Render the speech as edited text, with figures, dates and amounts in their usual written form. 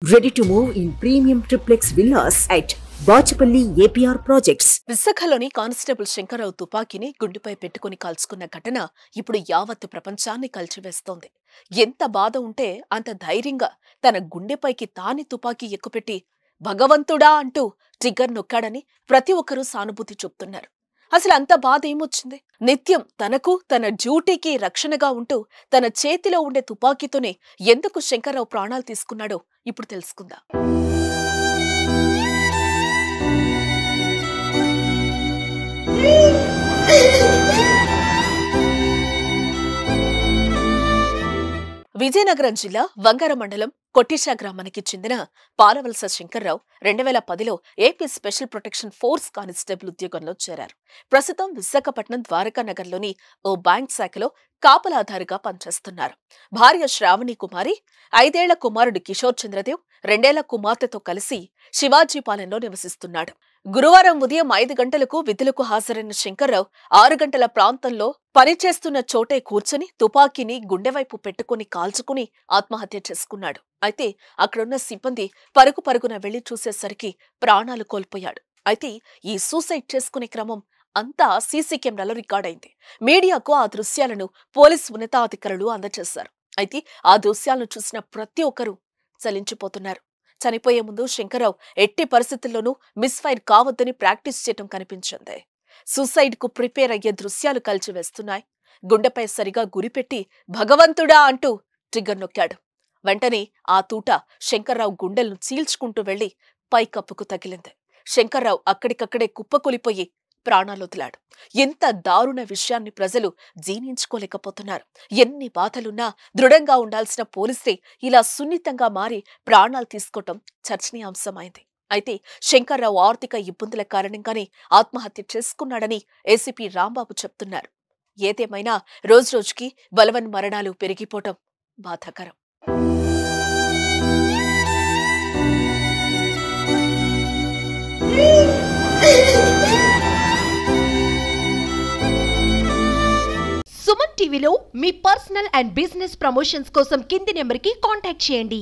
Ready to move in premium triplex villas at Bachapalli APR Projects. విశాఖలోని constable Shankarrao తుపాకీని గుండెపై పెట్టుకుని కాల్చుకున్న ఘటన ఇప్పుడు యావత్ ప్రపంచాన్ని కలిచివేస్తోంది. ఎంత బాధ ఉంటే అంత ధైర్యంగా తన గుండెపైకి తాని తుపాకీ ఎక్కుపెట్టి భగవంతుడా అంటూ ట్రిగ్గర్ నొక్కాడని ప్రతి ఒక్కరూ సానుభూతి చూపుతున్నారు. అసలు అంత బాధ ఏమొచ్చింది? నిత్యం తనకు తన డ్యూటీకి రక్షణగా ఉంటూ తన చేతిలో ఉండే తుపాకీతోనే ఎందుకు శంకర్రావు ప్రాణాలు తీసుకున్నాడో ఇప్పుడు తెలుసుకుందాం. విజయనగరం జిల్లా వంగర మండలం కొట్టిషా గ్రామానికి చెందిన పాలవలస శంకర్రావు 2010లో AP special protection force constable ఉద్యోగంలో చేరారు. ప్రస్తుతం విశాఖపట్నం ద్వారకా నగర్లోని ఓ బ్యాంక్ శాఖలో కాపలాదారుగా పనిచేస్తున్నారు. భార్య శ్రావణి కుమారి, 5 ఏళ్ల కుమారుడు కిషోర్ చంద్రదేవ్, 2 ఏళ్ల కుమార్తెతో కలిసి శివాజీపాలెంలో నివసిస్తున్నాడు. గురువారం ఉదయం 5 గంటలకు విధులకు హాజరైన శంకర్రావు 6 గంటల ప్రాంతంలో పనిచేస్తున్న చోటే కూర్చుని తుపాకీని గుండెవైపు పెట్టుకుని కాల్చుకుని ఆత్మహత్య చేసుకున్నాడు. అయితే అక్కడున్న సిబ్బంది పరుగు పరుగున వెళ్లి చూసేసరికి ప్రాణాలు కోల్పోయాడు. అయితే ఈ సూసైడ్ చేసుకునే క్రమం అంతా సీసీ కెమెరాలో రికార్డైంది. మీడియాకు ఆ దృశ్యాలను పోలీసు ఉన్నతాధికారులు అందజేశారు. అయితే ఆ దృశ్యాలను చూసిన ప్రతి ఒక్కరూ చలించిపోతున్నారు. చనిపోయే ముందు శంకర్రావు ఎట్టి పరిస్థితుల్లోనూ మిస్ఫైర్ కావద్దని ప్రాక్టీస్ చేయటం కనిపించింది. సూసైడ్ కు ప్రిపేర్ అయ్యే దృశ్యాలు కలిచివేస్తున్నాయి. గుండెపై సరిగా గురిపెట్టి భగవంతుడా అంటూ ట్రిగ్గర్ నొక్కాడు. వెంటనే ఆ తూట శంకర్రావు గుండెలను చీల్చుకుంటూ వెళ్లి పైకప్పుకు తగిలింది. శంకర్రావు అక్కడికక్కడే కుప్పకూలిపోయి ప్రాణాలొదిలాడు. ఎంత దారుణ విషయాన్ని ప్రజలు జీర్ణించుకోలేకపోతున్నారు. ఎన్ని బాధలున్నా దృఢంగా ఉండాల్సిన పోలీసులే ఇలా సున్నితంగా మారి ప్రాణాలు తీసుకోవటం చర్చనీయాంశమైంది. అయితే శంకర్రావు ఆర్థిక ఇబ్బందుల కారణంగానే ఆత్మహత్య చేసుకున్నాడని ఏసీపీ రాంబాబు చెప్తున్నారు. ఏదేమైనా రోజురోజుకి బలవన్ మరణాలు పెరిగిపోవటం బాధాకరం. సుమన్ టీవీలో మీ పర్సనల్ అండ్ బిజినెస్ ప్రమోషన్స్ కోసం కింది నెంబర్కి కాంటాక్ట్ చేయండి.